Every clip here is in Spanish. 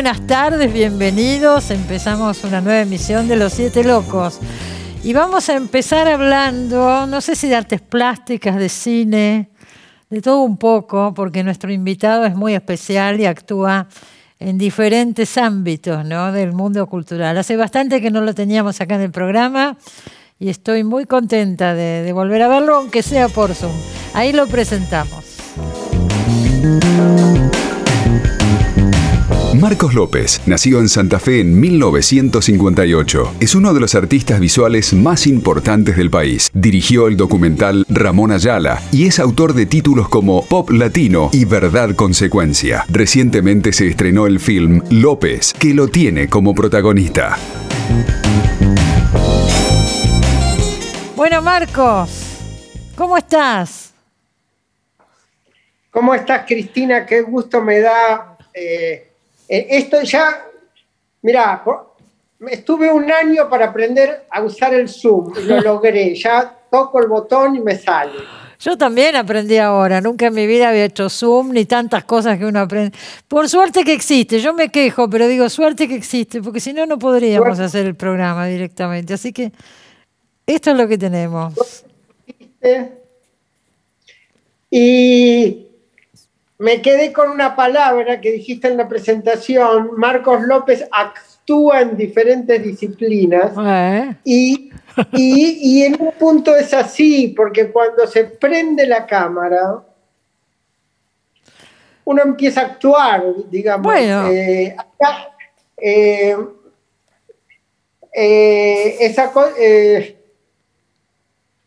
buenas tardes, bienvenidos. Empezamos una nueva emisión de Los Siete Locos. Y vamos a empezar hablando, no sé si de artes plásticas, de cine, de todo un poco, porque nuestro invitado es muy especial y actúa en diferentes ámbitos, ¿no?, del mundo cultural. Hace bastante que no lo teníamos acá en el programa y estoy muy contenta de volver a verlo, aunque sea por Zoom. Ahí lo presentamos. Marcos López nació en Santa Fe en 1958. Es uno de los artistas visuales más importantes del país. Dirigió el documental Ramón Ayala y es autor de títulos como Pop Latino y Verdad Consecuencia. Recientemente se estrenó el film López, que lo tiene como protagonista. Bueno, Marcos, ¿cómo estás? ¿Cómo estás, Cristina? Qué gusto me da. Esto ya, mira, estuve un año para aprender a usar el Zoom y lo logré. Ya toco el botón y me sale. Yo también aprendí ahora. Nunca en mi vida había hecho Zoom ni tantas cosas que uno aprende. Por suerte que existe. Yo me quejo, pero digo suerte que existe, porque si no, no podríamos hacer el programa directamente. Así que esto es lo que tenemos. Y me quedé con una palabra que dijiste en la presentación. Marcos López actúa en diferentes disciplinas y en un punto es así, porque cuando se prende la cámara, uno empieza a actuar, digamos. Bueno.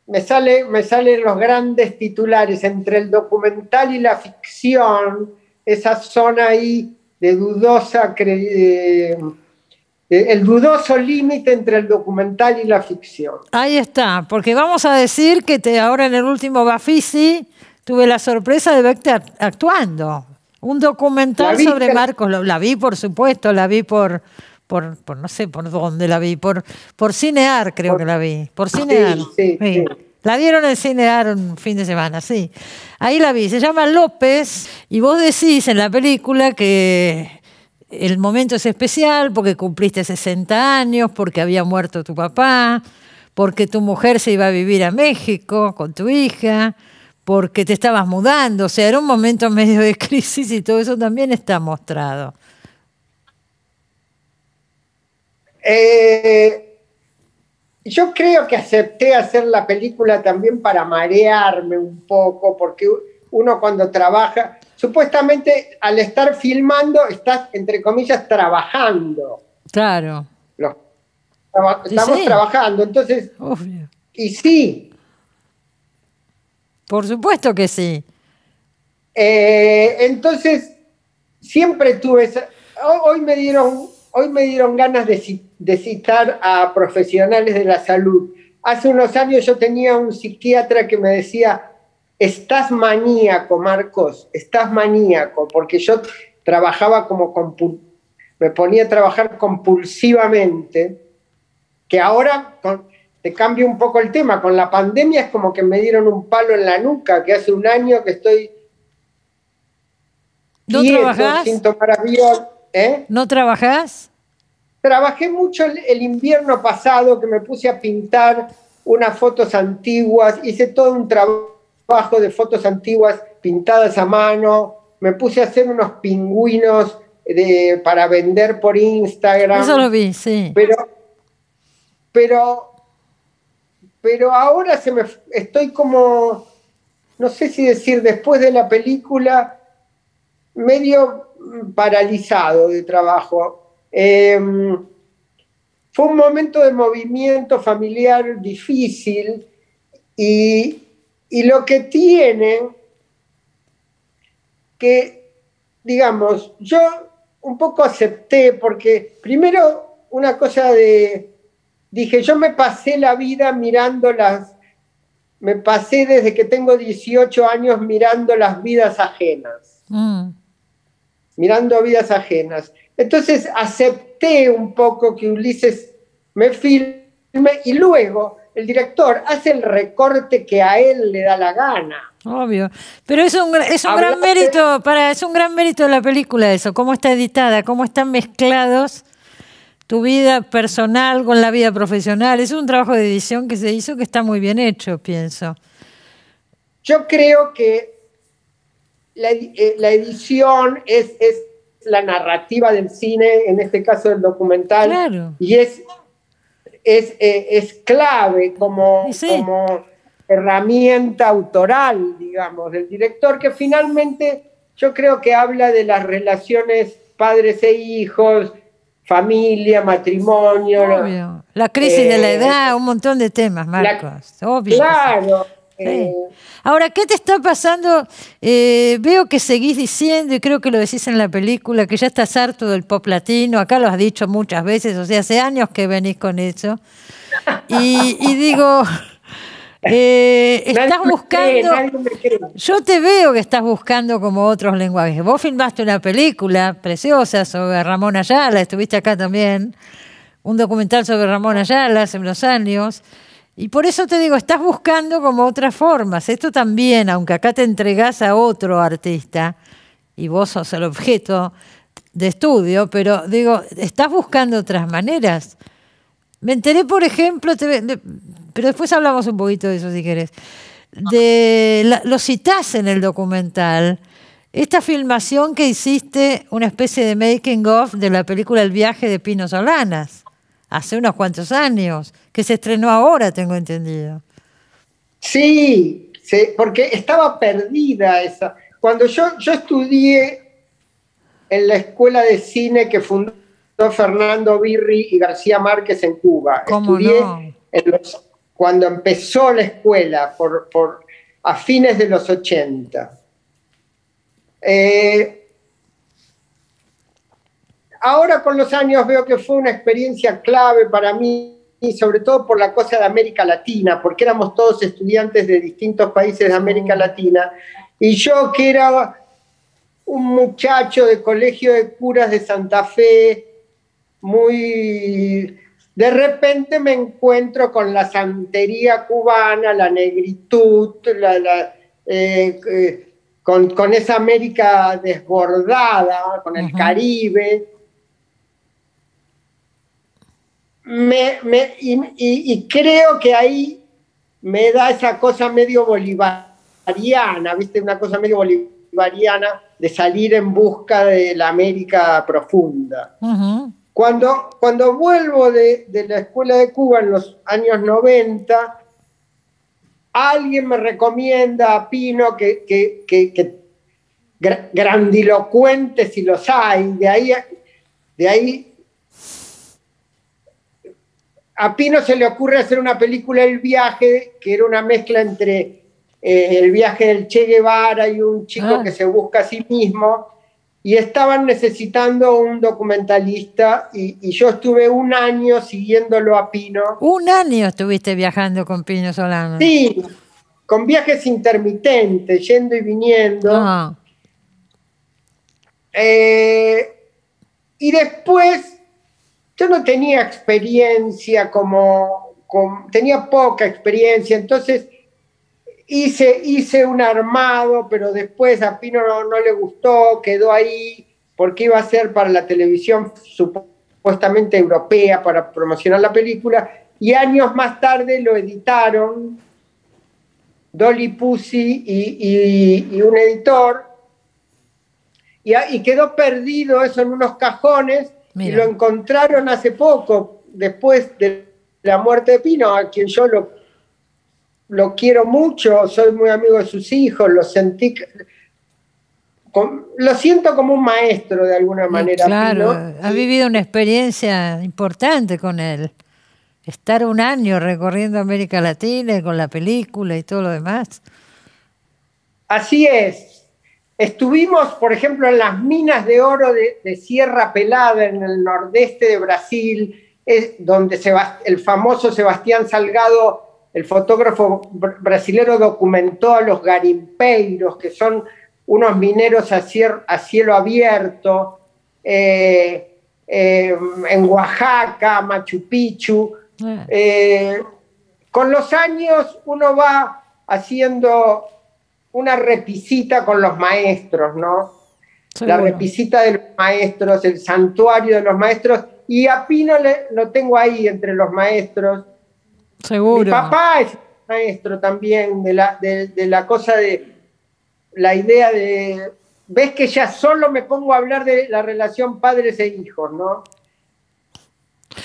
Me salen los grandes titulares entre el documental y la ficción, esa zona ahí de dudosa, el dudoso límite entre el documental y la ficción. Ahí está, porque vamos a decir que ahora en el último Bafisi tuve la sorpresa de verte actuando. Un documental sobre Marcos. La vi, por supuesto, la vi por no sé por dónde la vi, por Cinear creo que la vi, por Cinear. Sí. La dieron en Cinear un fin de semana, sí. Ahí la vi, se llama López, y vos decís en la película que el momento es especial porque cumpliste 60 años, porque había muerto tu papá, porque tu mujer se iba a vivir a México con tu hija, porque te estabas mudando, o sea, era un momento medio de crisis y todo eso también está mostrado. Yo creo que acepté hacer la película también para marearme un poco, porque uno cuando trabaja, supuestamente al estar filmando, estás, entre comillas, trabajando. Claro. Estamos trabajando, entonces, obvio. Y sí. Por supuesto que sí. Entonces, siempre tuve esa. Hoy me dieron ganas de citar a profesionales de la salud. Hace unos años yo tenía un psiquiatra que me decía: estás maníaco, Marcos, estás maníaco, porque yo trabajaba me ponía a trabajar compulsivamente, que ahora, te cambio un poco el tema, con la pandemia es como que me dieron un palo en la nuca, que hace un año que estoy ¿No quieto, trabajás? sin tomar avión. ¿No trabajás? Trabajé mucho el invierno pasado, que me puse a pintar unas fotos antiguas, hice todo un trabajo de fotos antiguas pintadas a mano, me puse a hacer unos pingüinos para vender por Instagram. Eso lo vi, sí. Pero ahora estoy como, no sé si decir, después de la película, medio paralizado de trabajo. Fue un momento de movimiento familiar difícil y lo que tiene que, digamos, yo un poco acepté, porque primero una cosa dije, yo me pasé la vida me pasé desde que tengo 18 años mirando las vidas ajenas. Mirando vidas ajenas. Entonces acepté un poco que Ulises me filme y luego el director hace el recorte que a él le da la gana. Obvio. Pero es un gran mérito, es un gran mérito de la película eso, cómo está editada, cómo están mezclados tu vida personal con la vida profesional. Es un trabajo de edición que se hizo que está muy bien hecho, pienso. Yo creo que la edición es la narrativa del cine, en este caso del documental, claro. Y es clave como herramienta autoral, digamos, del director, que finalmente yo creo que habla de las relaciones padres e hijos, familia, matrimonio. Obvio. La crisis de la edad, un montón de temas, Marcos. Obvio. Claro. Sí. Ahora, ¿qué te está pasando? Veo que seguís diciendo, y creo que lo decís en la película, que ya estás harto del pop latino. Acá lo has dicho muchas veces, o sea, hace años que venís con eso. Y digo, estás buscando... Yo te veo que estás buscando como otros lenguajes. Vos filmaste una película preciosa sobre Ramón Ayala, estuviste acá también, un documental sobre Ramón Ayala hace unos años. Y por eso te digo, estás buscando como otras formas. Esto también, aunque acá te entregás a otro artista, y vos sos el objeto de estudio, pero digo, estás buscando otras maneras. Me enteré, por ejemplo, pero después hablamos un poquito de eso si querés, lo citás en el documental, esta filmación que hiciste, una especie de making of de la película El viaje de Pino Solanas, hace unos cuantos años, que se estrenó ahora, tengo entendido. Sí, porque estaba perdida esa. Cuando yo estudié en la escuela de cine que fundó Fernando Birri y García Márquez en Cuba. Estudié cuando empezó la escuela, a fines de los 80. Ahora con los años veo que fue una experiencia clave para mí, y sobre todo por la cosa de América Latina, porque éramos todos estudiantes de distintos países de América Latina, y yo, que era un muchacho de colegio de curas de Santa Fe, de repente me encuentro con la santería cubana, la negritud, con esa América desbordada, con el Caribe. Y creo que ahí me da esa cosa medio bolivariana, ¿viste? Una cosa medio bolivariana de salir en busca de la América profunda. Cuando vuelvo de la escuela de Cuba en los años 90, alguien me recomienda a Pino que grandilocuentes si los hay, de ahí a Pino se le ocurre hacer una película El viaje, que era una mezcla entre el viaje del Che Guevara y un chico que se busca a sí mismo, y estaban necesitando un documentalista, y yo estuve un año siguiéndolo a Pino. ¿Un año estuviste viajando con Pino Solanas? Sí, con viajes intermitentes, yendo y viniendo. Y después, yo no tenía experiencia tenía poca experiencia, entonces hice un armado, pero después a Pino no le gustó, quedó ahí, porque iba a ser para la televisión supuestamente europea, para promocionar la película, y años más tarde lo editaron Dolly Pussy y un editor, y quedó perdido eso en unos cajones. Mira. Y lo encontraron hace poco, después de la muerte de Pino, a quien yo lo quiero mucho, soy muy amigo de sus hijos, lo siento como un maestro de alguna manera. Claro, Pino. Ha vivido una experiencia importante con él. Estar un año recorriendo América Latina con la película y todo lo demás. Así es. Estuvimos, por ejemplo, en las minas de oro de Sierra Pelada, en el nordeste de Brasil, donde el famoso Sebastián Salgado, el fotógrafo brasilero, documentó a los garimpeiros, que son unos mineros a cielo abierto, en Oaxaca, Machu Picchu, con los años uno va haciendo una repisita con los maestros, ¿no? Seguro. La repisita de los maestros, el santuario de los maestros, y a Pino lo tengo ahí entre los maestros. Seguro. Mi papá es maestro también de la cosa de la idea de, ves que ya solo me pongo a hablar de la relación padres e hijos, ¿no?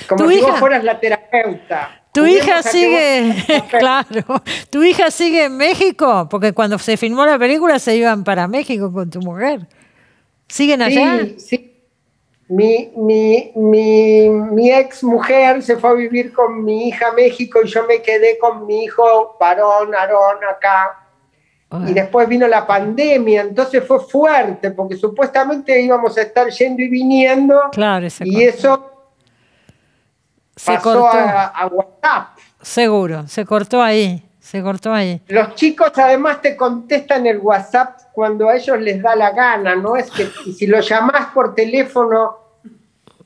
Como si vos fueras la terapeuta. ¿Tu hija sigue, claro, tu hija sigue en México? Porque cuando se filmó la película se iban para México con tu mujer. ¿Siguen allá? Sí, sí. Mi ex mujer se fue a vivir con mi hija a México y yo me quedé con mi hijo varón, Aarón, acá. Y después vino la pandemia, entonces fue fuerte, porque supuestamente íbamos a estar yendo y viniendo. Claro, y eso pasó a WhatsApp. Seguro, se cortó ahí. Se cortó ahí. Los chicos además te contestan el WhatsApp cuando a ellos les da la gana, ¿no? Es que si lo llamás por teléfono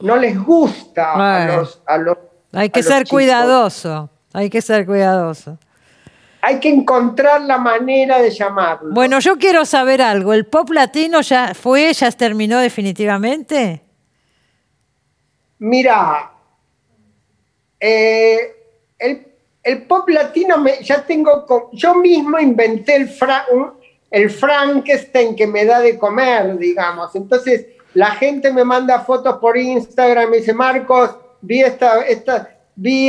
no les gusta a los Hay que ser cuidadoso, hay que ser cuidadoso. Hay que encontrar la manera de llamarlo. Bueno, yo quiero saber algo. ¿El pop latino ya terminó definitivamente? Mira, el pop latino yo mismo inventé el Frankenstein que me da de comer, digamos. Entonces la gente me manda fotos por Instagram y me dice, Marcos, vi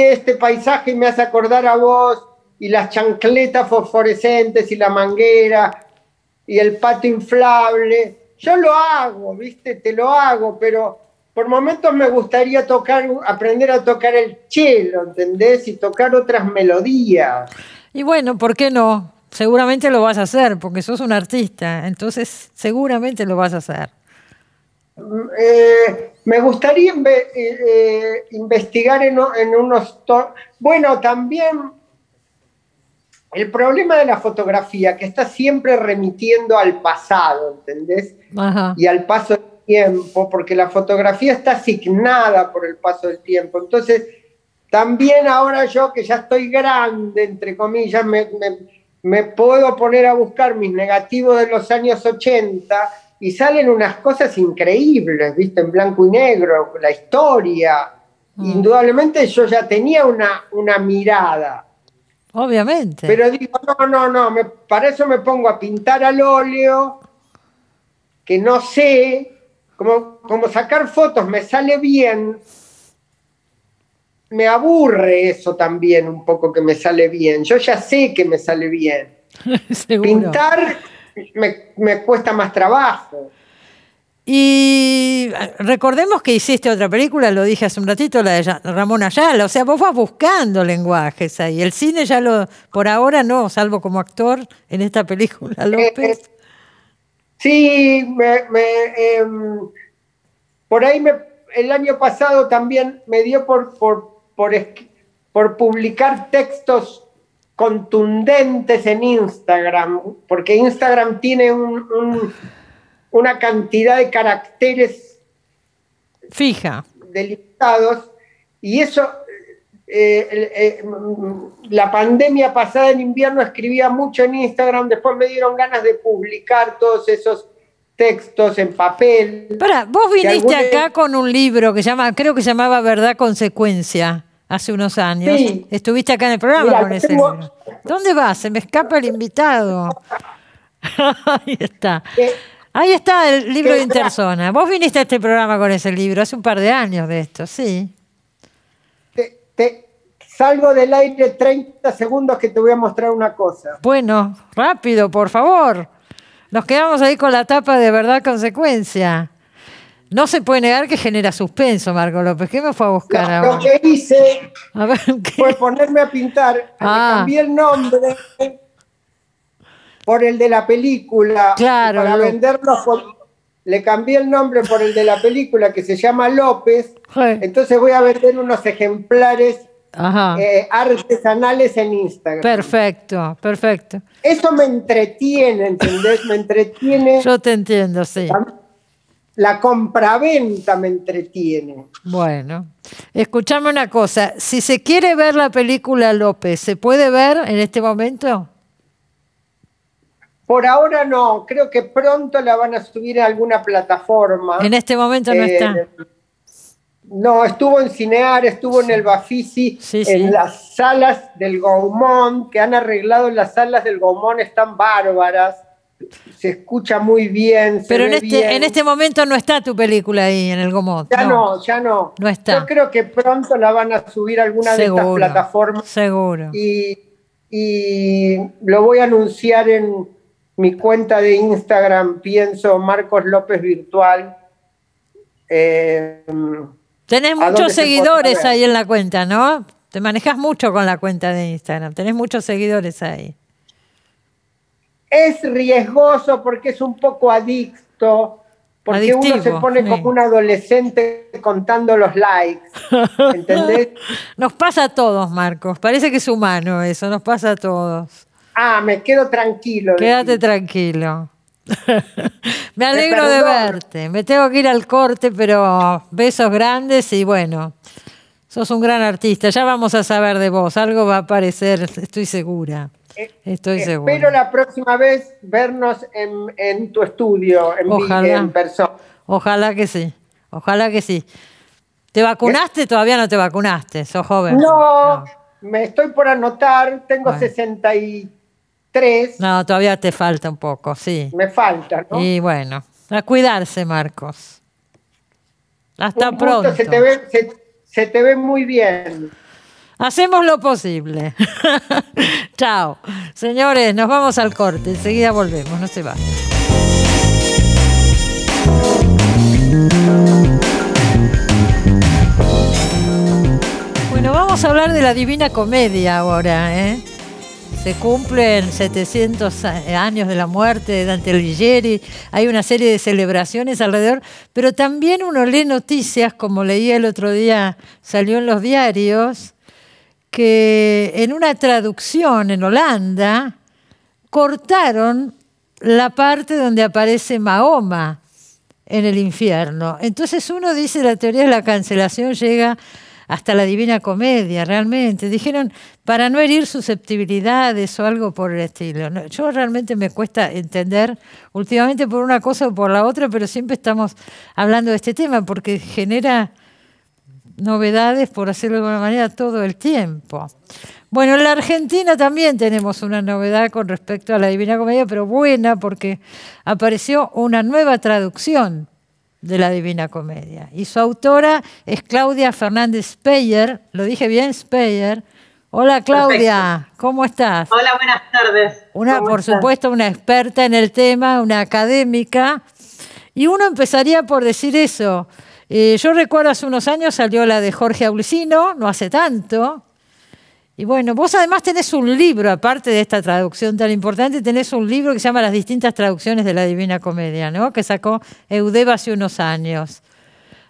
este paisaje y me hace acordar a vos, y las chancletas fosforescentes y la manguera y el pato inflable. Yo lo hago, ¿viste? Te lo hago, pero por momentos me gustaría aprender a tocar el cello, ¿entendés? Y tocar otras melodías. Y bueno, ¿por qué no? Seguramente lo vas a hacer, porque sos un artista, entonces seguramente lo vas a hacer. Me gustaría investigar en unos... Bueno, también el problema de la fotografía, que está siempre remitiendo al pasado, ¿entendés? Ajá. Y al paso del tiempo, porque la fotografía está asignada por el paso del tiempo. Entonces, también ahora yo, que ya estoy grande, entre comillas, me puedo poner a buscar mis negativos de los años 80 y salen unas cosas increíbles, ¿viste? En blanco y negro, la historia. Indudablemente yo ya tenía una mirada. Obviamente. Pero digo, no, para eso me pongo a pintar al óleo, que no sé, como sacar fotos me sale bien, me aburre eso también un poco que me sale bien. Yo ya sé que me sale bien. Pintar me cuesta más trabajo. Y recordemos que hiciste otra película, lo dije hace un ratito, la de Ramón Ayala. O sea, vos vas buscando lenguajes ahí. El cine por ahora no, salvo como actor en esta película, López. Sí, por ahí el año pasado también me dio por publicar textos contundentes en Instagram, porque Instagram tiene una cantidad de caracteres fija, delimitados, y eso, la pandemia pasada en invierno escribía mucho en Instagram, después me dieron ganas de publicar todos esos textos en papel. Vos viniste acá con un libro creo que se llamaba Verdad Consecuencia, hace unos años. Sí. Estuviste acá en el programa con ese libro. ¿Dónde vas? Se me escapa el invitado. Ahí está. Ahí está el libro de Interzona. Vos viniste a este programa con ese libro hace un par de años de esto, sí. Salgo del aire 30 segundos que te voy a mostrar una cosa. Bueno, rápido, por favor. Nos quedamos ahí con la tapa de Verdad Consecuencia. No se puede negar que genera suspenso, Marco López. ¿Qué me fue a buscar ahora? Lo que hice fue ponerme a pintar. Le cambié el nombre por el de la película. Claro. Para venderlo, le cambié el nombre por el de la película, que se llama López. Entonces voy a vender unos ejemplares artesanales en Instagram. Perfecto, perfecto. Eso me entretiene, ¿entendés? Me entretiene. Yo te entiendo, sí. la compraventa me entretiene. Bueno, escuchame una cosa. Si se quiere ver la película López, ¿se puede ver en este momento? Por ahora no, creo que pronto la van a subir a alguna plataforma. En este momento no está. No, estuvo en Cinear, estuvo en el Bafisi, en las salas del Gaumont, que han arreglado las salas del Gaumont, están bárbaras, se escucha muy bien. Pero en este momento no está tu película ahí en el Gaumont. Ya no. No está. Yo creo que pronto la van a subir a alguna de estas plataformas. Seguro. Y lo voy a anunciar en mi cuenta de Instagram, pienso Marcos López Virtual. Tenés muchos seguidores ahí en la cuenta, ¿no? Te manejas mucho con la cuenta de Instagram. Tenés muchos seguidores ahí. Es riesgoso porque es un poco adicto, porque adictivo, uno se pone como un adolescente contando los likes. ¿Entendés? Nos pasa a todos, Marcos. Parece que es humano eso, nos pasa a todos. Me quedo tranquilo. Quédate tranquilo. Me alegro de verte. Me tengo que ir al corte, pero besos grandes y bueno, sos un gran artista. Ya vamos a saber de vos. Algo va a aparecer, estoy segura. Espero la próxima vez vernos en tu estudio, en persona. Ojalá que sí. Ojalá que sí. ¿Te vacunaste? Todavía no te vacunaste. Sos joven. No, me estoy por anotar. Tengo 63. No, todavía te falta un poco, sí. Me falta, ¿no? Y bueno, a cuidarse, Marcos. Hasta pronto. Se te ve muy bien. Hacemos lo posible. Chao. Señores, nos vamos al corte. Enseguida volvemos, no se vayan. Bueno, vamos a hablar de la Divina Comedia ahora, ¿eh? Se cumplen 700 años de la muerte de Dante Alighieri, hay una serie de celebraciones alrededor, pero también uno lee noticias, como leía el otro día, salió en los diarios, que en una traducción en Holanda cortaron la parte donde aparece Mahoma en el infierno. Entonces uno dice, la teoría de la cancelación llega hasta la Divina Comedia, realmente. Dijeron, para no herir susceptibilidades o algo por el estilo. No, yo realmente me cuesta entender, últimamente por una cosa o por la otra, pero siempre estamos hablando de este tema, porque genera novedades, por hacerlo de alguna manera, todo el tiempo. Bueno, en la Argentina también tenemos una novedad con respecto a la Divina Comedia, pero buena, porque apareció una nueva traducción de la Divina Comedia. Y su autora es Claudia Fernández Speyer. ¿Lo dije bien, Speyer? Hola, Claudia. Perfecto. ¿Cómo estás? Hola, buenas tardes. Por supuesto, una experta en el tema, una académica. Y uno empezaría por decir eso. Yo recuerdo hace unos años salió la de Jorge Aulicino, no hace tanto. Y bueno, vos además tenés un libro, aparte de esta traducción tan importante, tenés un libro que se llama Las distintas traducciones de la Divina Comedia, ¿no? Que sacó Eudeva hace unos años.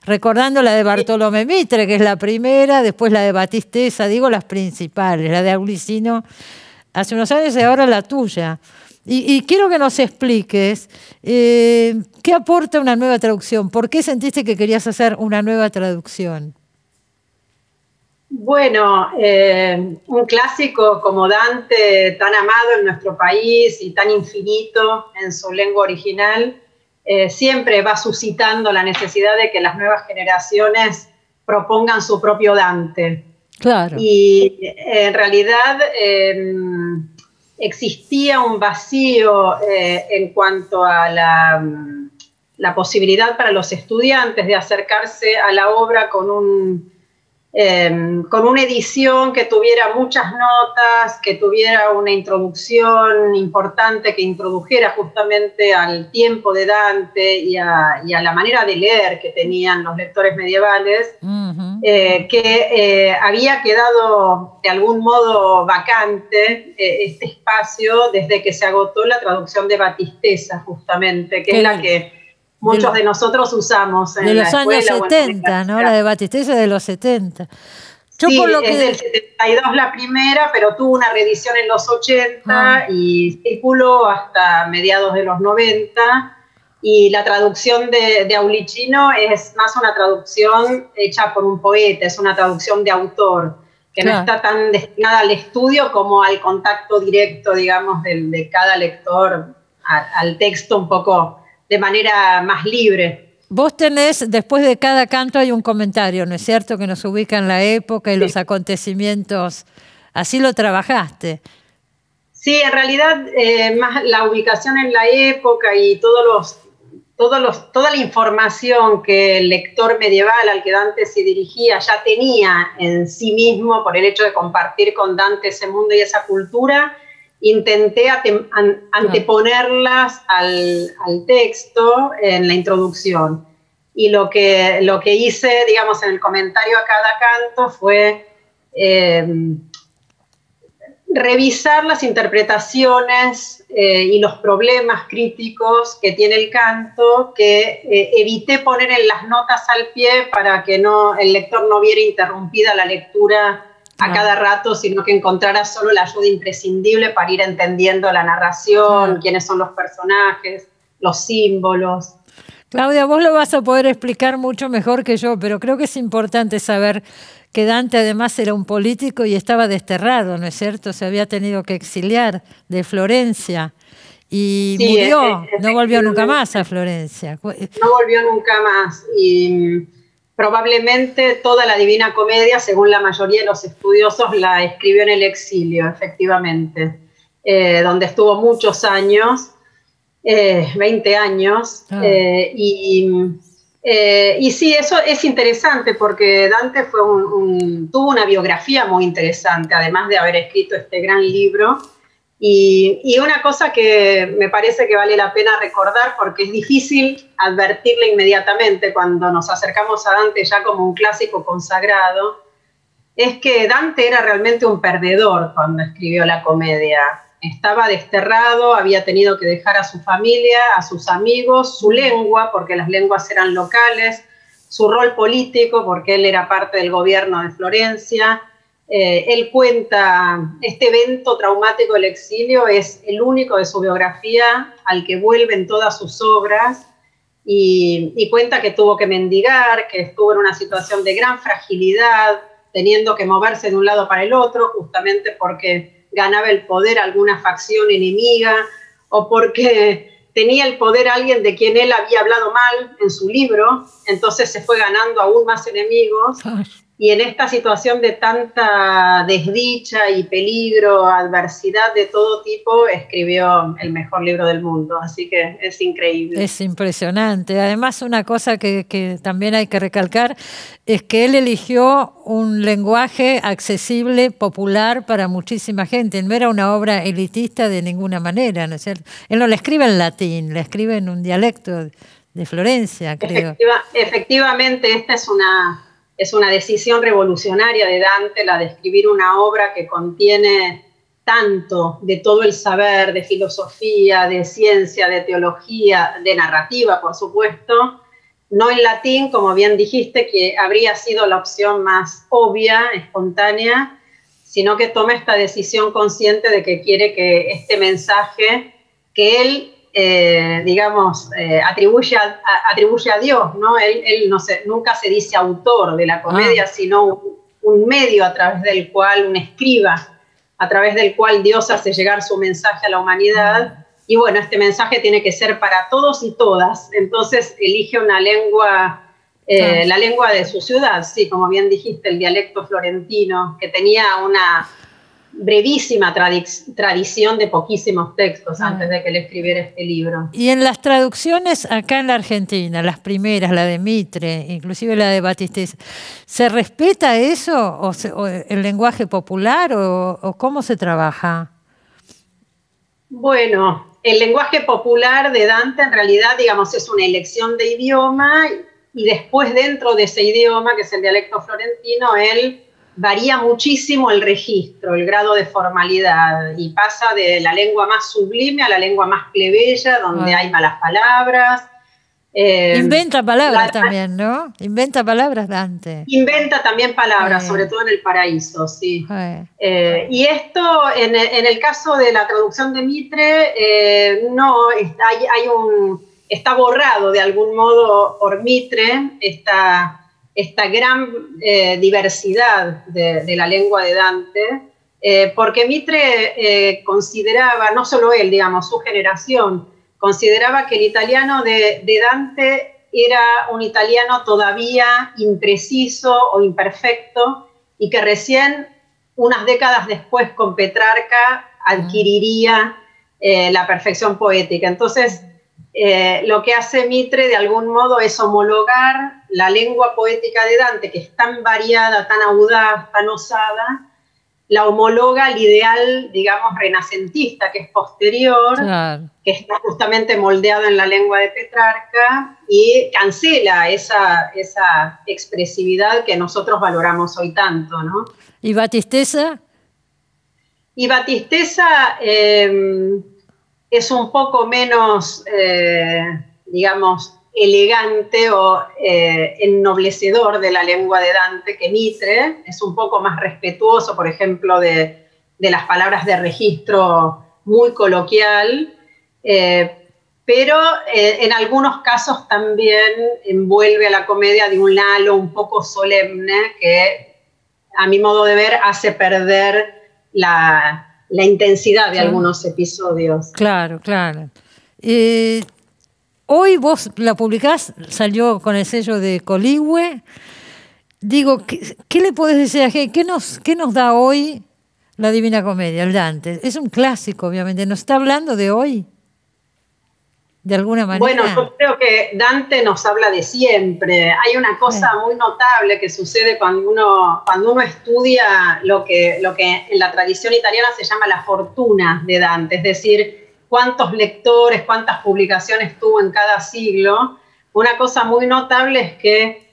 Recordando la de Bartolomé Mitre, que es la primera, después la de Batisteza, digo las principales, la de Aulicino hace unos años y ahora la tuya. Y quiero que nos expliques qué aporta una nueva traducción, por qué sentiste que querías hacer una nueva traducción. Bueno, un clásico como Dante, tan amado en nuestro país y tan infinito en su lengua original, siempre va suscitando la necesidad de que las nuevas generaciones propongan su propio Dante. Claro. Y en realidad existía un vacío en cuanto a la posibilidad para los estudiantes de acercarse a la obra con una edición que tuviera muchas notas, que tuviera una introducción importante, que introdujera justamente al tiempo de Dante y a la manera de leer que tenían los lectores medievales, que había quedado de algún modo vacante este espacio desde que se agotó la traducción de Batisteza, justamente, que es la que muchos de nosotros usamos en de los la años escuela, 70, ¿no? La de Batisteza de los 70. Yo sí, por lo es del 72 la primera, pero tuvo una reedición en los 80 y circuló hasta mediados de los 90. Y la traducción de Aulicino es más una traducción hecha por un poeta, es una traducción de autor, que no está tan destinada al estudio como al contacto directo, digamos, de cada lector al texto un poco de manera más libre. Vos tenés, después de cada canto hay un comentario, ¿no es cierto?, que nos ubica en la época y los acontecimientos. Así lo trabajaste. Sí, en realidad más la ubicación en la época y toda la información que el lector medieval al que Dante se dirigía ya tenía en sí mismo por el hecho de compartir con Dante ese mundo y esa cultura, intenté anteponerlas al texto en la introducción. Y lo que hice, digamos, en el comentario a cada canto fue revisar las interpretaciones y los problemas críticos que tiene el canto, que evité poner en las notas al pie para que el lector no viera interrumpida la lectura a cada rato, sino que encontrara solo la ayuda imprescindible para ir entendiendo la narración, quiénes son los personajes, los símbolos. Claudia, vos lo vas a poder explicar mucho mejor que yo, pero creo que es importante saber que Dante además era un político y estaba desterrado, ¿no es cierto? Se había tenido que exiliar de Florencia y murió, no volvió nunca más a Florencia. No volvió nunca más y probablemente toda la Divina Comedia, según la mayoría de los estudiosos, la escribió en el exilio, efectivamente, donde estuvo muchos años, 20 años, y sí, eso es interesante porque Dante tuvo una biografía muy interesante, además de haber escrito este gran libro. Y una cosa que me parece que vale la pena recordar, porque es difícil advertirle inmediatamente cuando nos acercamos a Dante ya como un clásico consagrado, es que Dante era realmente un perdedor cuando escribió la comedia. Estaba desterrado, había tenido que dejar a su familia, a sus amigos, su lengua, porque las lenguas eran locales, su rol político, porque él era parte del gobierno de Florencia. Él cuenta, este evento traumático del exilio es el único de su biografía al que vuelven todas sus obras, y cuenta que tuvo que mendigar, que estuvo en una situación de gran fragilidad, teniendo que moverse de un lado para el otro, justamente porque ganaba el poder alguna facción enemiga o porque tenía el poder alguien de quien él había hablado mal en su libro, entonces se fue ganando aún más enemigos. Y en esta situación de tanta desdicha y peligro, adversidad de todo tipo, escribió el mejor libro del mundo. Así que es increíble. Es impresionante. Además, una cosa que también hay que recalcar es que él eligió un lenguaje accesible, popular para muchísima gente. No era una obra elitista de ninguna manera, ¿no es cierto? Él no la escribe en latín, la escribe en un dialecto de Florencia, creo. Efectivamente, esta es una decisión revolucionaria de Dante, la de escribir una obra que contiene tanto de todo el saber, de filosofía, de ciencia, de teología, de narrativa, por supuesto, no en latín, como bien dijiste, que habría sido la opción más obvia, espontánea, sino que toma esta decisión consciente de que quiere que este mensaje que él atribuye a Dios, ¿no? Él nunca se dice autor de la comedia, sino un medio a través del cual, un escriba, a través del cual Dios hace llegar su mensaje a la humanidad. Y bueno, este mensaje tiene que ser para todos y todas. Entonces elige una lengua, la lengua de su ciudad, sí, como bien dijiste, el dialecto florentino, que tenía una brevísima tradición de poquísimos textos antes de que él escribiera este libro. Y en las traducciones acá en la Argentina, las primeras, la de Mitre, inclusive la de Battisti, ¿se respeta eso o el lenguaje popular o cómo se trabaja? Bueno, el lenguaje popular de Dante en realidad, digamos, es una elección de idioma y después dentro de ese idioma, que es el dialecto florentino, él varía muchísimo el registro, el grado de formalidad, y pasa de la lengua más sublime a la lengua más plebeya, donde hay malas palabras. Inventa palabras también, ¿no? Inventa palabras Dante. Inventa también palabras, sobre todo en El Paraíso, sí. Y esto, en el caso de la traducción de Mitre, no, hay está borrado de algún modo por Mitre esta gran diversidad de la lengua de Dante, porque Mitre consideraba, no solo él, digamos, su generación, consideraba que el italiano de Dante era un italiano todavía impreciso o imperfecto y que recién unas décadas después con Petrarca adquiriría la perfección poética. Entonces, lo que hace Mitre de algún modo es homologar la lengua poética de Dante, que es tan variada, tan audaz, tan osada, la homologa al ideal, digamos, renacentista, que es posterior, claro, que está justamente moldeado en la lengua de Petrarca y cancela esa expresividad que nosotros valoramos hoy tanto, ¿no? ¿Y Battistessa? Y Battistessa es un poco menos, digamos, elegante o ennoblecedor de la lengua de Dante que Mitre, es un poco más respetuoso, por ejemplo, de las palabras de registro muy coloquial, pero en algunos casos también envuelve a la comedia de un halo un poco solemne que, a mi modo de ver, hace perder la intensidad de algunos episodios. Claro, claro. Hoy vos la publicás, salió con el sello de Coligüe. Digo, ¿qué le podés decir a gente? ¿Qué nos da hoy la Divina Comedia, el Dante? Es un clásico, obviamente. ¿Nos está hablando de hoy? De alguna manera. Bueno, yo creo que Dante nos habla de siempre. Hay una cosa muy notable que sucede cuando uno estudia lo que en la tradición italiana se llama la fortuna de Dante, es decir, cuántos lectores, cuántas publicaciones tuvo en cada siglo. Una cosa muy notable es que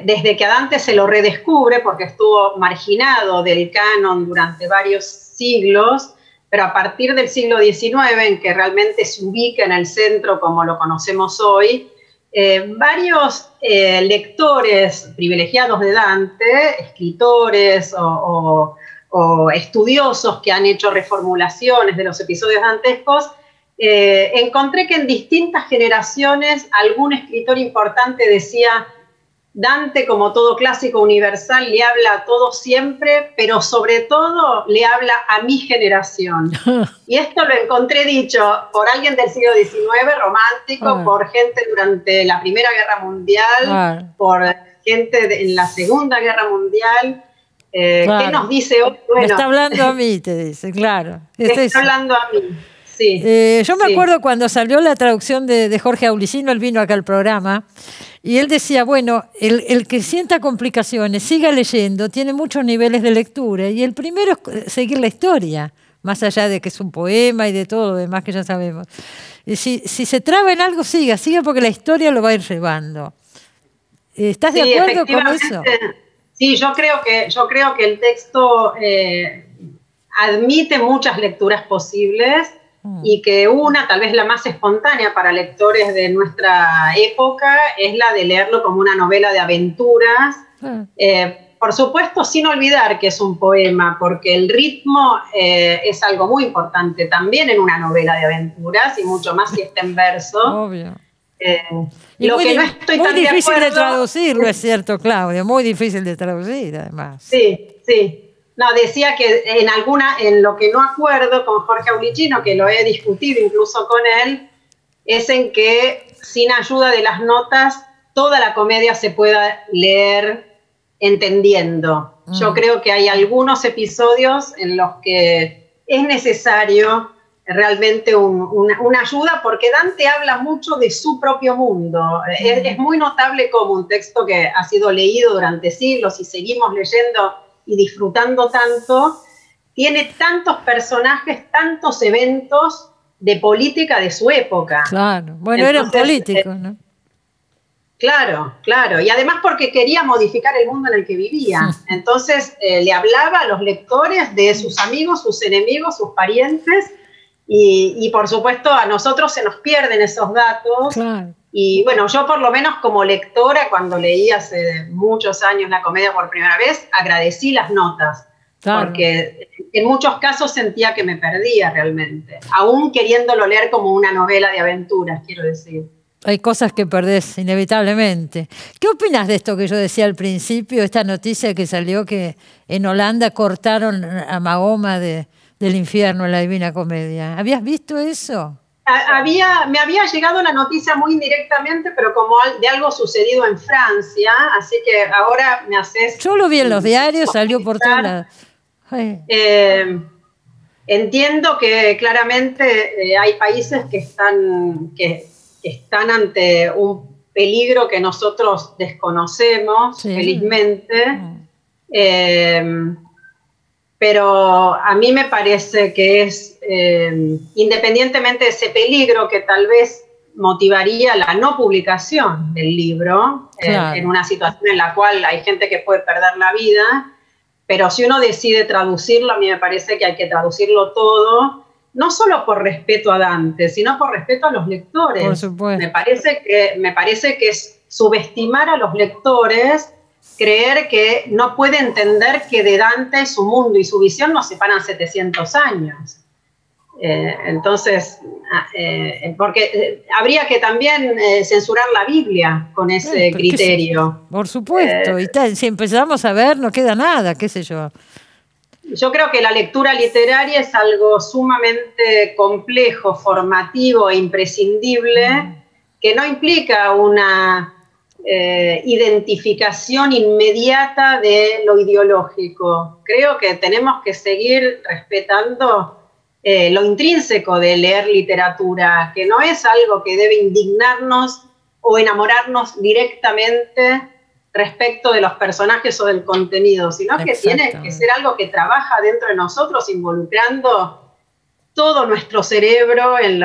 desde que a Dante se lo redescubre, porque estuvo marginado del canon durante varios siglos, pero a partir del siglo XIX, en que realmente se ubica en el centro como lo conocemos hoy, varios lectores privilegiados de Dante, escritores o estudiosos que han hecho reformulaciones de los episodios dantescos, encontré que en distintas generaciones algún escritor importante decía: Dante, como todo clásico universal, le habla a todos siempre, pero sobre todo le habla a mi generación. Y esto lo encontré dicho por alguien del siglo XIX, romántico, por gente durante la Primera Guerra Mundial, por gente en la Segunda Guerra Mundial. ¿Qué nos dice hoy? Bueno, me está hablando a mí, te dice, claro. Me está hablando a mí, sí. Yo me acuerdo cuando salió la traducción de Jorge Aulicino, él vino acá al programa, y él decía, bueno, el que sienta complicaciones, siga leyendo, tiene muchos niveles de lectura, y el primero es seguir la historia, más allá de que es un poema y de todo lo demás que ya sabemos. Y si se traba en algo, siga porque la historia lo va a ir llevando. ¿Estás de acuerdo con eso? Sí, yo creo que el texto admite muchas lecturas posibles y que una, tal vez la más espontánea para lectores de nuestra época, es la de leerlo como una novela de aventuras. Por supuesto, sin olvidar que es un poema, porque el ritmo es algo muy importante también en una novela de aventuras, y mucho más si está en verso. Obvio. Lo que no estoy tan de acuerdo... Muy difícil de traducirlo, es cierto, Claudia, muy difícil de traducir, además. Sí, sí. No, decía que en lo que no acuerdo con Jorge Aulicino, que lo he discutido incluso con él, es en que sin ayuda de las notas toda la comedia se pueda leer entendiendo. Yo creo que hay algunos episodios en los que es necesario realmente una ayuda, porque Dante habla mucho de su propio mundo. Es muy notable como un texto que ha sido leído durante siglos y seguimos leyendo y disfrutando tanto, tiene tantos personajes, tantos eventos de política de su época. Claro, bueno, eran políticos, ¿no? Claro, claro, y además porque quería modificar el mundo en el que vivía. Entonces le hablaba a los lectores de sus amigos, sus enemigos, sus parientes, y por supuesto a nosotros se nos pierden esos datos. Claro. Y bueno, yo por lo menos como lectora, cuando leí hace muchos años la comedia por primera vez, agradecí las notas. Claro. Porque en muchos casos sentía que me perdía realmente, aún queriéndolo leer como una novela de aventuras, quiero decir. Hay cosas que perdés inevitablemente. ¿Qué opinas de esto que yo decía al principio, esta noticia que salió que en Holanda cortaron a Mahoma del infierno en la Divina Comedia? ¿Habías visto eso? Me había llegado la noticia muy indirectamente, pero como de algo sucedido en Francia, así que ahora me haces... Yo lo vi en los diarios, salió por todas las... Entiendo que claramente hay países que están ante un peligro que nosotros desconocemos, sí, felizmente, pero a mí me parece que es, independientemente de ese peligro que tal vez motivaría la no publicación del libro, claro, en una situación en la cual hay gente que puede perder la vida, pero si uno decide traducirlo, a mí me parece que hay que traducirlo todo, no solo por respeto a Dante, sino por respeto a los lectores. Por supuesto. Me parece que es subestimar a los lectores, creer que no puede entender que de Dante su mundo y su visión nos separan 700 años. Entonces, porque habría que también censurar la Biblia con ese criterio. Por supuesto, y si empezamos a ver, no queda nada, qué sé yo. Yo creo que la lectura literaria es algo sumamente complejo, formativo e imprescindible, que no implica una identificación inmediata de lo ideológico. Creo que tenemos que seguir respetando lo intrínseco de leer literatura, que no es algo que debe indignarnos o enamorarnos directamente respecto de los personajes o del contenido, sino que tiene que ser algo que trabaja dentro de nosotros, involucrando todo nuestro cerebro en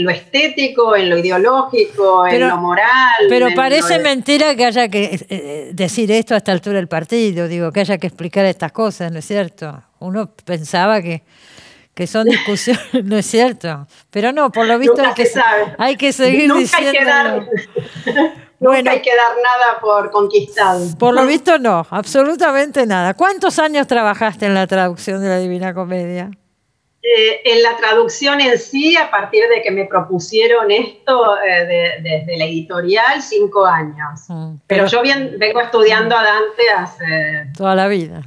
lo estético, en lo ideológico, en lo moral. Pero parece mentira que haya que decir esto a esta altura del partido, digo, que haya que explicar estas cosas, ¿no es cierto? Uno pensaba que son discusiones, ¿no es cierto? Pero no, por lo visto hay que seguir diciendo. Nunca hay que dar nada por conquistado. Por lo visto no, absolutamente nada. ¿Cuántos años trabajaste en la traducción de la Divina Comedia? En la traducción en sí, a partir de que me propusieron esto desde la editorial, 5 años. Pero yo vengo estudiando a Dante hace... toda la vida.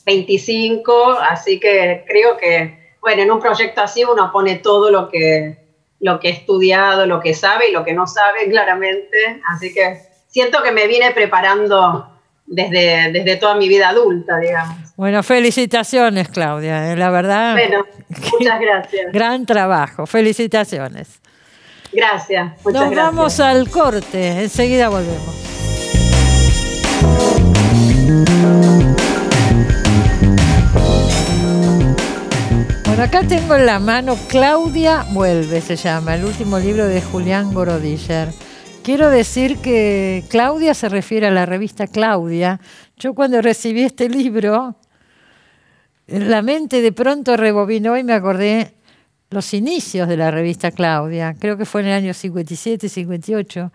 25, así que creo que, bueno, en un proyecto así uno pone todo lo que he estudiado, lo que sabe y lo que no sabe claramente, así que siento que me vine preparando desde toda mi vida adulta, digamos. Bueno, felicitaciones, Claudia, la verdad. Bueno, muchas gracias. Gran trabajo, felicitaciones. Gracias, muchas gracias. Nos vamos al corte, enseguida volvemos. Bueno, acá tengo en la mano Claudia Vuelve, se llama, el último libro de Julián Gorodischer. Quiero decir que Claudia se refiere a la revista Claudia. Yo cuando recibí este libro, la mente de pronto rebobinó y me acordé los inicios de la revista Claudia. Creo que fue en el año 57, 58.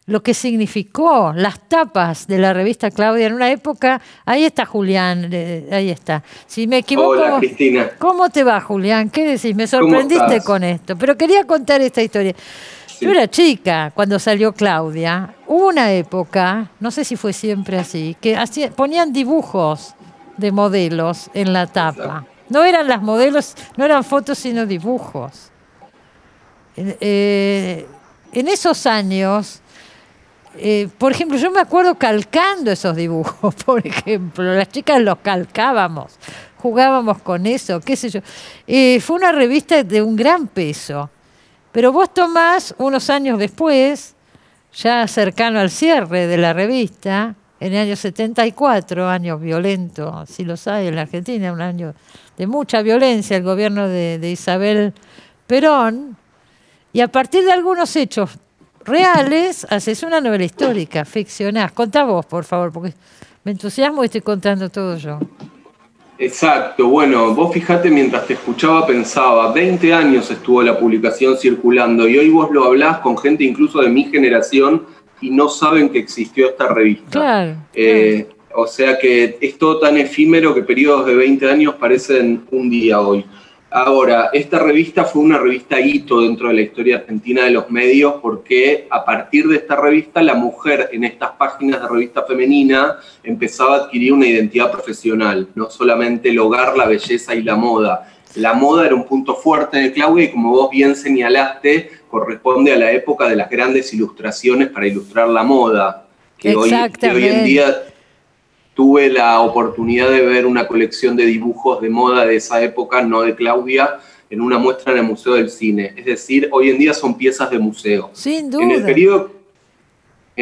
Lo que significó las tapas de la revista Claudia en una época. Ahí está Julián, ahí está. Si me equivoco. Hola, Cristina. ¿Cómo te va, Julián? ¿Qué decís? Me sorprendiste con esto. Pero quería contar esta historia. Sí. Yo era chica cuando salió Claudia. Hubo una época, no sé si fue siempre así, que ponían dibujos de modelos en la tapa. Exacto. No eran las modelos, no eran fotos, sino dibujos. En esos años... por ejemplo, yo me acuerdo calcando esos dibujos, por ejemplo, las chicas los calcábamos, jugábamos con eso, qué sé yo. Fue una revista de un gran peso, pero vos tomás unos años después, ya cercano al cierre de la revista, en el año 74, año violento, si los hay en la Argentina, un año de mucha violencia, el gobierno de Isabel Perón, y a partir de algunos hechos reales, haces una novela histórica, ficcionás. Contá vos, por favor, porque me entusiasmo y estoy contando todo yo. Exacto, bueno, vos fijate, mientras te escuchaba pensaba, 20 años estuvo la publicación circulando y hoy vos lo hablás con gente incluso de mi generación y no saben que existió esta revista. Claro. O sea que es todo tan efímero que periodos de 20 años parecen un día hoy. Ahora, esta revista fue una revista hito dentro de la historia argentina de los medios porque a partir de esta revista la mujer en estas páginas de revista femenina empezaba a adquirir una identidad profesional, no solamente el hogar, la belleza y la moda. La moda era un punto fuerte de Claudia y como vos bien señalaste, corresponde a la época de las grandes ilustraciones para ilustrar la moda, que hoy en día tuve la oportunidad de ver una colección de dibujos de moda de esa época, no de Claudia, en una muestra en el Museo del Cine. Es decir, hoy en día son piezas de museo. Sin duda. En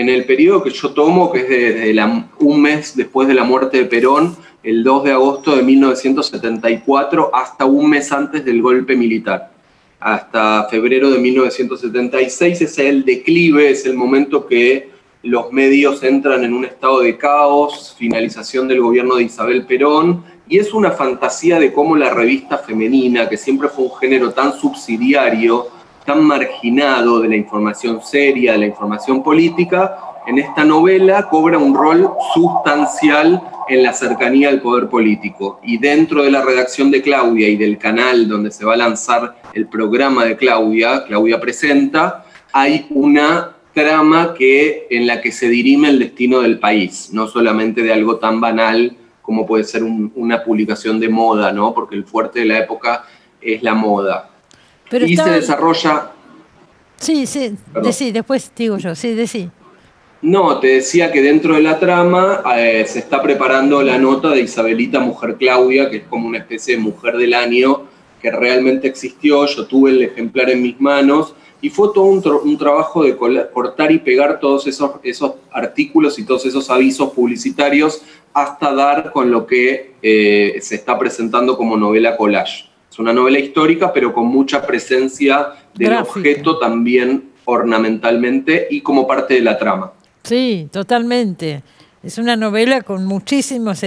el periodo que yo tomo, que es desde un mes después de la muerte de Perón, el 2 de agosto de 1974, hasta un mes antes del golpe militar, hasta febrero de 1976, es el declive, es el momento que los medios entran en un estado de caos, finalización del gobierno de Isabel Perón, y es una fantasía de cómo la revista femenina, que siempre fue un género tan subsidiario, tan marginado de la información seria, de la información política, en esta novela cobra un rol sustancial en la cercanía al poder político. Y dentro de la redacción de Claudia y del canal donde se va a lanzar el programa de Claudia, Claudia Presenta, hay una trama en la que se dirime el destino del país, no solamente de algo tan banal como puede ser una publicación de moda, ¿no? Porque el fuerte de la época es la moda. Pero y se desarrolla... Sí, decí, después digo yo, sí, decí. No, te decía que dentro de la trama se está preparando la nota de Isabelita Mujer Claudia, que es como una especie de mujer del año que realmente existió. Yo tuve el ejemplar en mis manos y fue todo un trabajo de cortar y pegar todos esos artículos y todos esos avisos publicitarios hasta dar con lo que se está presentando como novela collage. Es una novela histórica, pero con mucha presencia del objeto también ornamentalmente y como parte de la trama. Sí, totalmente. Es una novela con muchísimos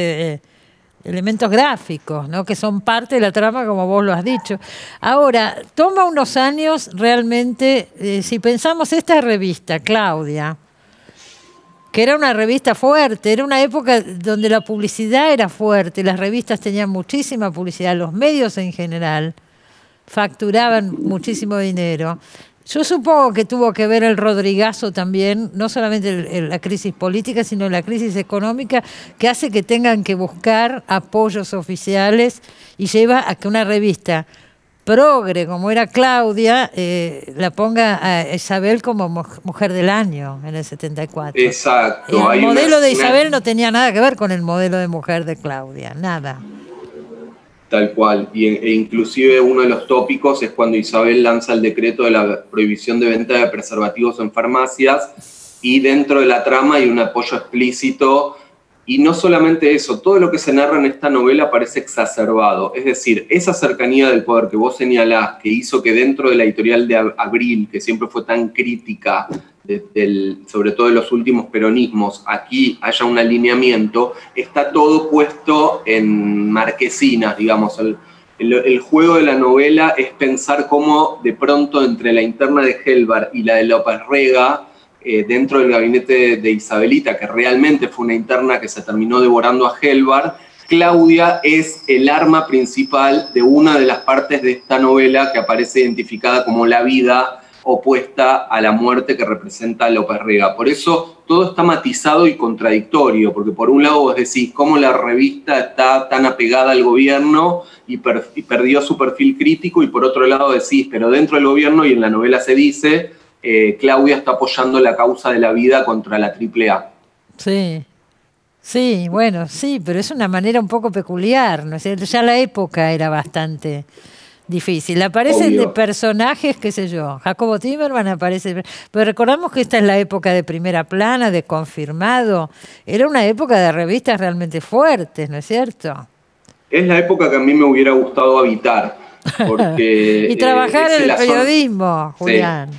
elementos gráficos, ¿no? Que son parte de la trama, como vos lo has dicho. Ahora, toma unos años realmente, si pensamos esta revista, Claudia, que era una revista fuerte, era una época donde la publicidad era fuerte, las revistas tenían muchísima publicidad, los medios en general facturaban muchísimo dinero. Yo supongo que tuvo que ver el Rodrigazo también, no solamente la crisis política, sino la crisis económica, que hace que tengan que buscar apoyos oficiales y lleva a que una revista progre, como era Claudia, la ponga a Isabel como mujer del año en el 74. Exacto. El modelo de Isabel no tenía nada que ver con el modelo de mujer de Claudia, nada. Tal cual, e inclusive uno de los tópicos es cuando Isabel lanza el decreto de la prohibición de venta de preservativos en farmacias y dentro de la trama hay un apoyo explícito y no solamente eso, todo lo que se narra en esta novela parece exacerbado, es decir, esa cercanía del poder que vos señalás que hizo que dentro de la editorial de Abril, que siempre fue tan crítica, sobre todo de los últimos peronismos, aquí haya un alineamiento, está todo puesto en marquesinas, digamos. El juego de la novela es pensar cómo de pronto entre la interna de Helbar y la de López Rega, dentro del gabinete de Isabelita, que realmente fue una interna que se terminó devorando a Helbar, Claudia es el arma principal de una de las partes de esta novela que aparece identificada como la vida opuesta a la muerte que representa López Rega. Por eso todo está matizado y contradictorio, porque por un lado vos decís cómo la revista está tan apegada al gobierno y perdió su perfil crítico, y por otro lado decís, pero dentro del gobierno, y en la novela se dice, Claudia está apoyando la causa de la vida contra la AAA. Sí, bueno, sí, pero es una manera un poco peculiar, ¿no es cierto? Ya la época era bastante difícil. Aparecen de personajes, qué sé yo, Jacobo Timerman aparece, pero recordamos que esta es la época de Primera Plana, de Confirmado, era una época de revistas realmente fuertes, ¿no es cierto? Es la época que a mí me hubiera gustado habitar, porque... y trabajar en el periodismo, Julián. Sí.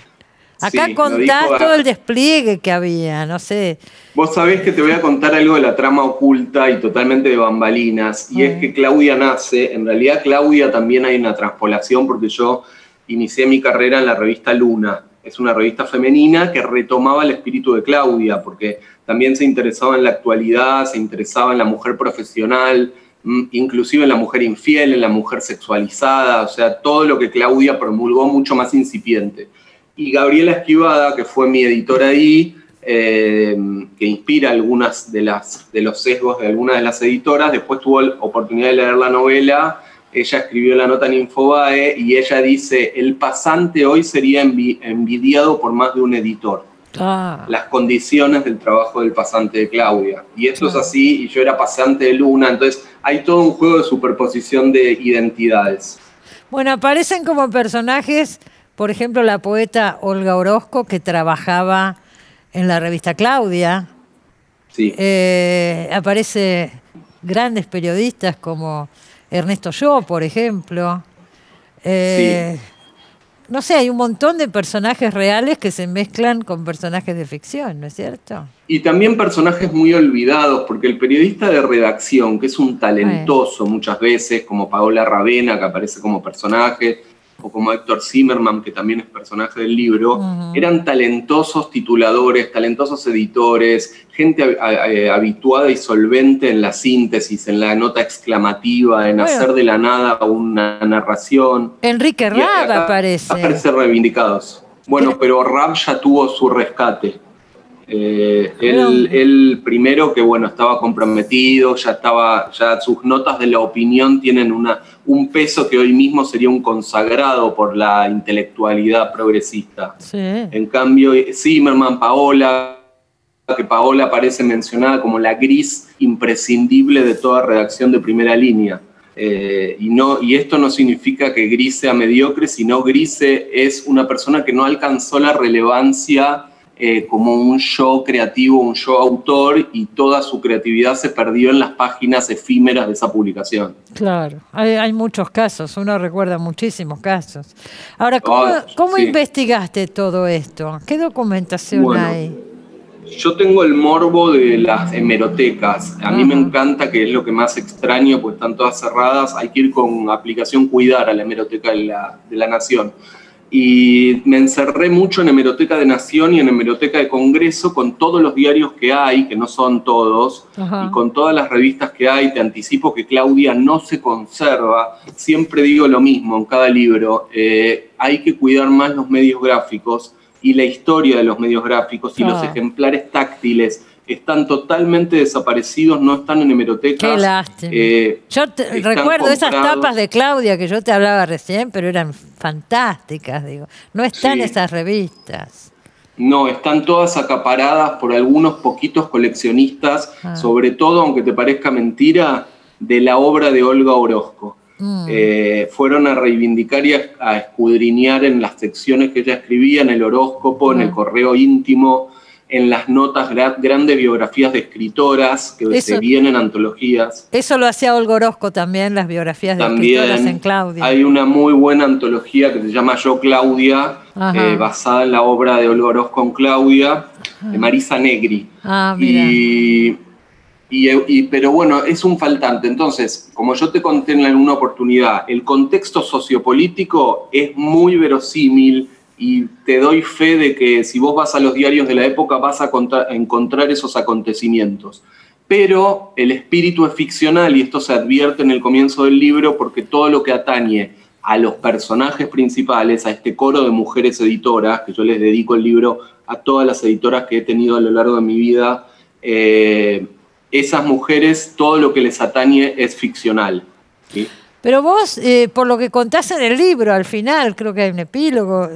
Acá sí, contás todo el despliegue que había, no sé. Vos sabés que te voy a contar algo de la trama oculta y totalmente de bambalinas, y es que Claudia nace, en realidad Claudia también hay una transpolación, porque yo inicié mi carrera en la revista Luna, es una revista femenina que retomaba el espíritu de Claudia, porque también se interesaba en la actualidad, se interesaba en la mujer profesional, inclusive en la mujer infiel, en la mujer sexualizada, o sea, todo lo que Claudia promulgó mucho más incipiente. Y Gabriela Esquivada, que fue mi editora ahí, que inspira algunas de los sesgos de algunas de las editoras, después tuvo la oportunidad de leer la novela, ella escribió la nota en Infobae y ella dice, el pasante hoy sería envidiado por más de un editor. Las condiciones del trabajo del pasante de Claudia. Y esto es así, y yo era pasante de Luna, entonces hay todo un juego de superposición de identidades. Bueno, aparecen como personajes, por ejemplo, la poeta Olga Orozco, que trabajaba en la revista Claudia. Sí. Aparece grandes periodistas como Ernesto Yo, por ejemplo. Sí. No sé, hay un montón de personajes reales que se mezclan con personajes de ficción, ¿no es cierto? Y también personajes muy olvidados, porque el periodista de redacción, que es un talentoso muchas veces, como Paola Ravena, que aparece como personaje, o como Héctor Zimmerman, que también es personaje del libro, eran talentosos tituladores, talentosos editores, gente habituada y solvente en la síntesis, en la nota exclamativa, en hacer de la nada una narración. Enrique Raab aparece. Aparece reivindicados. Bueno, pero Raab ya tuvo su rescate. Él primero que bueno, estaba comprometido, ya sus notas de la opinión tienen un peso que hoy mismo sería un consagrado por la intelectualidad progresista. Sí. En cambio, Zimmerman, Paola, que Paola aparece mencionada como la gris imprescindible de toda redacción de primera línea. Y esto no significa que Gris sea mediocre, sino Grise es una persona que no alcanzó la relevancia como un yo creativo, un yo autor, y toda su creatividad se perdió en las páginas efímeras de esa publicación. Claro, hay muchos casos, uno recuerda muchísimos casos. Ahora, ¿cómo investigaste todo esto? ¿Qué documentación hay? Yo tengo el morbo de las hemerotecas. A mí me encanta, que es lo que más extraño, pues están todas cerradas. Hay que ir con aplicación Cuidar a la hemeroteca de la Nación. Y me encerré mucho en Hemeroteca de Nación y en Hemeroteca de Congreso con todos los diarios que hay, que no son todos, y con todas las revistas que hay. Te anticipo que Claudia no se conserva. Siempre digo lo mismo en cada libro. Hay que cuidar más los medios gráficos y la historia de los medios gráficos, y los ejemplares táctiles están totalmente desaparecidos, no están en hemerotecas. Qué lástima. Yo recuerdo esas tapas de Claudia que yo te hablaba recién, pero eran fantásticas, digo. No están esas revistas. No, están todas acaparadas por algunos poquitos coleccionistas, sobre todo, aunque te parezca mentira, de la obra de Olga Orozco. Fueron a reivindicar y a escudriñar en las secciones que ella escribía, en el horóscopo, en el correo íntimo, en las notas, grandes biografías de escritoras que se vienen antologías. Eso lo hacía Olga Orozco también, las biografías de escritoras en Claudia. Hay una muy buena antología que se llama Yo Claudia, basada en la obra de Olga Orozco en Claudia, de Marisa Negri. Pero bueno, es un faltante. Entonces, como yo te conté en alguna oportunidad, el contexto sociopolítico es muy verosímil, y te doy fe de que si vos vas a los diarios de la época vas a encontrar esos acontecimientos. Pero el espíritu es ficcional, y esto se advierte en el comienzo del libro, porque todo lo que atañe a los personajes principales, a este coro de mujeres editoras, que yo les dedico el libro a todas las editoras que he tenido a lo largo de mi vida, esas mujeres, todo lo que les atañe es ficcional, ¿sí? Pero vos, por lo que contás en el libro, al final, creo que hay un epílogo,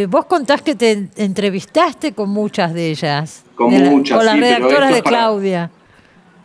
vos contás que te entrevistaste con muchas de ellas. Con las redactoras de Claudia.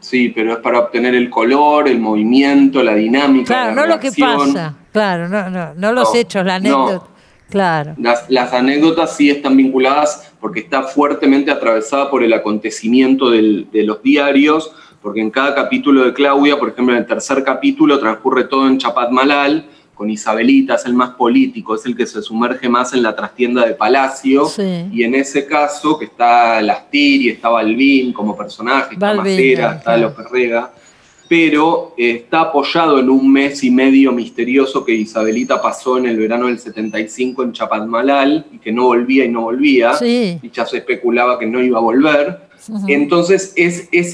Sí, pero es para obtener el color, el movimiento, la dinámica. Claro, no lo que pasa. Claro, no los hechos, la anécdota. No. Claro. Las anécdotas sí están vinculadas porque está fuertemente atravesada por el acontecimiento de los diarios, porque en cada capítulo de Claudia, por ejemplo, en el tercer capítulo transcurre todo en Chapadmalal, con Isabelita, es el más político, es el que se sumerge más en la trastienda de Palacio, y en ese caso, que está Lastiri, está Balbín como personaje, está Macera, está López Rega, pero está apoyado en un mes y medio misterioso que Isabelita pasó en el verano del 75 en Chapadmalal, y que no volvía, y ya se especulaba que no iba a volver. Entonces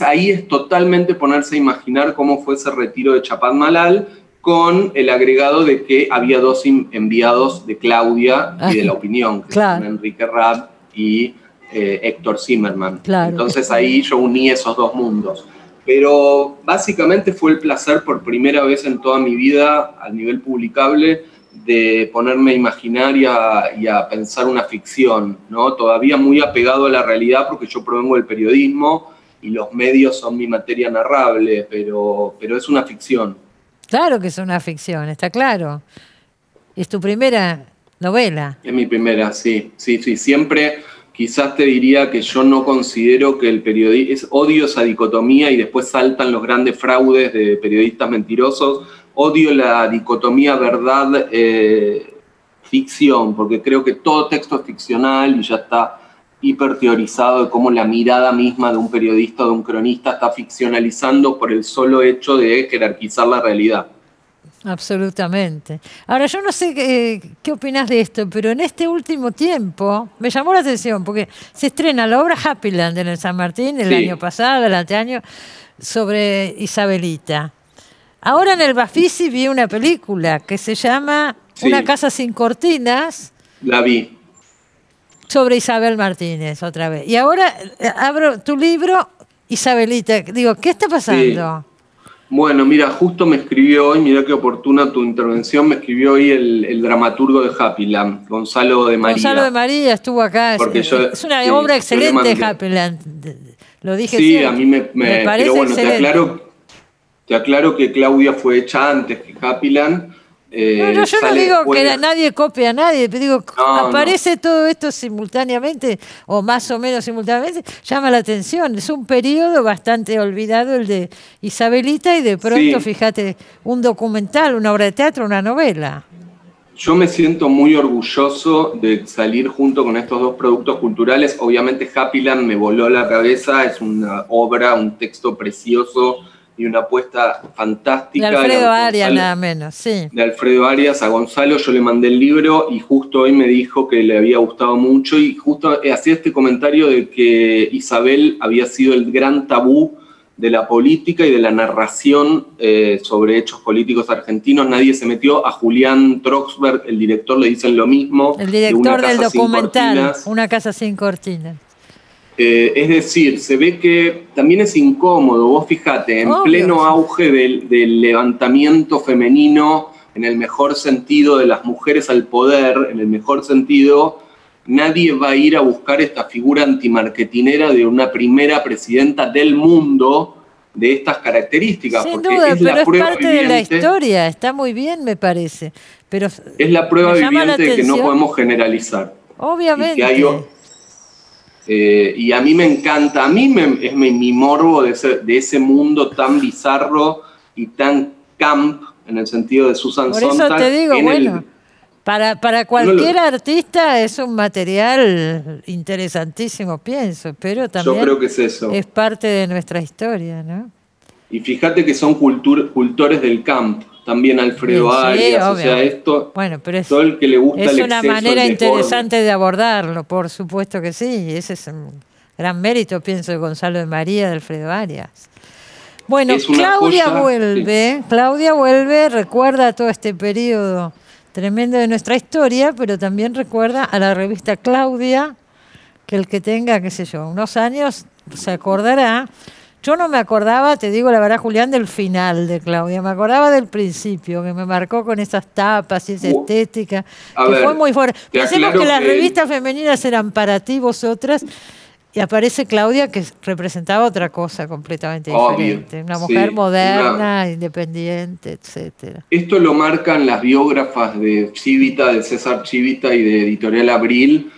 ahí es totalmente ponerse a imaginar cómo fue ese retiro de Chapat Malal, con el agregado de que había 2 enviados de Claudia y de La Opinión, que son Enrique Rabb y Héctor Zimmerman. Entonces ahí yo uní esos 2 mundos. Pero básicamente fue el placer por primera vez en toda mi vida, a nivel publicable, de ponerme a imaginar y a pensar una ficción, ¿no? Todavía muy apegado a la realidad, porque yo provengo del periodismo y los medios son mi materia narrable, pero es una ficción. Claro que es una ficción, está claro. ¿Es tu primera novela? Es mi primera, sí. Siempre quizás te diría que yo no considero que el periodismo... Odio esa dicotomía y después saltan los grandes fraudes de periodistas mentirosos. Odio la dicotomía verdad-ficción, porque creo que todo texto es ficcional y ya está hiperteorizado de cómo la mirada misma de un periodista o de un cronista está ficcionalizando por el solo hecho de jerarquizar la realidad. Absolutamente. Ahora, yo no sé qué opinas de esto, pero en este último tiempo me llamó la atención porque se estrena la obra Happyland en el San Martín el año pasado, el anteaño, sobre Isabelita. Ahora en el Bafisi vi una película que se llama Una casa sin cortinas. La vi. Sobre Isabel Martínez, otra vez. Y ahora abro tu libro, Isabelita. Digo, ¿qué está pasando? Sí. Bueno, mira, justo me escribió hoy, mira qué oportuna tu intervención, me escribió hoy el dramaturgo de Happyland, Gonzalo de María. Gonzalo de María estuvo acá. Es una obra excelente, Happyland. Lo dije siempre. A mí me parece pero bueno, excelente. Te aclaro que Claudia fue hecha antes que Happyland. Yo no digo que nadie copie a nadie, pero digo, aparece todo esto simultáneamente, o más o menos simultáneamente, llama la atención. Es un periodo bastante olvidado el de Isabelita, y de pronto, fíjate, un documental, una obra de teatro, una novela. Yo me siento muy orgulloso de salir junto con estos 2 productos culturales. Obviamente Happyland me voló la cabeza, es una obra, un texto precioso, y una apuesta fantástica. De Alfredo Arias, nada menos, sí. De Alfredo Arias. A Gonzalo yo le mandé el libro y justo hoy me dijo que le había gustado mucho, y justo hacía este comentario de que Isabel había sido el gran tabú de la política y de la narración sobre hechos políticos argentinos. Nadie se metió. A Julián Troxberg, el director, le dicen lo mismo. El director del documental, Una casa sin cortinas. Es decir, se ve que también es incómodo. Vos fíjate, en pleno auge del levantamiento femenino, en el mejor sentido, de las mujeres al poder, en el mejor sentido, nadie va a ir a buscar esta figura antimarketinera de una primera presidenta del mundo de estas características. Sin duda, pero es parte de la historia, está muy bien, me parece. Pero es la prueba viviente de que no podemos generalizar. Obviamente. Y a mí me encanta, es mi morbo de ese mundo tan bizarro y tan camp, en el sentido de Susan Sontag. Por eso te digo, bueno, para cualquier artista es un material interesantísimo, pienso, pero también yo creo que es eso. Es parte de nuestra historia, ¿no? Y fíjate que son cultores del camp. También Alfredo Arias, o sea, esto, bueno, pero es, todo el que le gusta es el una exceso, manera interesante de abordarlo, por supuesto que sí, ese es un gran mérito, pienso, de Gonzalo de María, de Alfredo Arias. Bueno, Claudia vuelve, recuerda todo este periodo tremendo de nuestra historia, pero también recuerda a la revista Claudia, que el que tenga, qué sé yo, unos años se acordará. Yo no me acordaba, te digo la verdad, Julián, del final de Claudia. Me acordaba del principio, que me marcó con esas tapas y esa estética, que fue muy fuerte. Pensemos que las revistas femeninas eran para ti, vosotras, y aparece Claudia, que representaba otra cosa completamente diferente. Una mujer moderna, independiente, etcétera. Esto lo marcan las biógrafas de Chivita, de César Chivita y de Editorial Abril,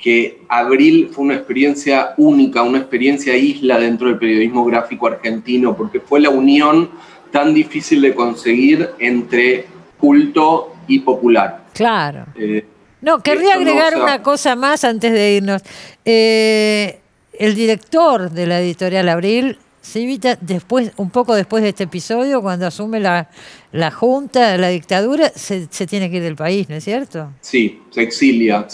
que Abril fue una experiencia única, una experiencia isla dentro del periodismo gráfico argentino, porque fue la unión tan difícil de conseguir entre culto y popular. Claro. Querría agregar una cosa más antes de irnos. El director de la Editorial Abril, Civita, un poco después de este episodio, cuando asume la junta, la dictadura, se tiene que ir del país, ¿no es cierto? Sí, se exilia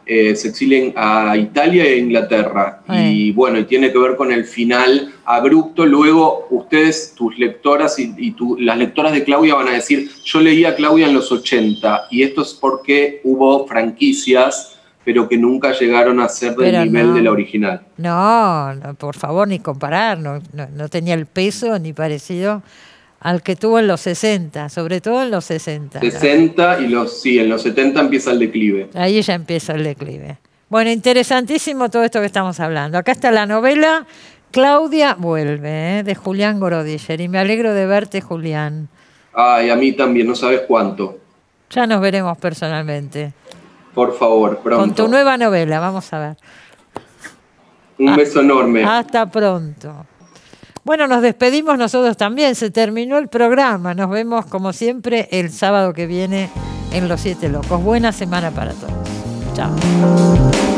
se exilen a Italia e Inglaterra. Y bueno, y tiene que ver con el final abrupto. Luego ustedes, tus lectoras y las lectoras de Claudia van a decir, yo leí a Claudia en los 80, y esto es porque hubo franquicias, pero que nunca llegaron a ser del nivel de la original. No, por favor, ni comparar, no tenía el peso ni parecido al que tuvo en los 60, sobre todo en los 60. 60 y en los 70 empieza el declive. Ahí ya empieza el declive. Bueno, interesantísimo todo esto que estamos hablando. Acá está la novela Claudia vuelve, de Julián Gorodischer, y me alegro de verte, Julián. Ay, a mí también, no sabes cuánto. Ya nos veremos personalmente. Por favor, pronto. Con tu nueva novela, vamos a ver. Un beso enorme. Hasta pronto. Bueno, nos despedimos nosotros también. Se terminó el programa. Nos vemos, como siempre, el sábado que viene en Los Siete Locos. Buena semana para todos. Chao.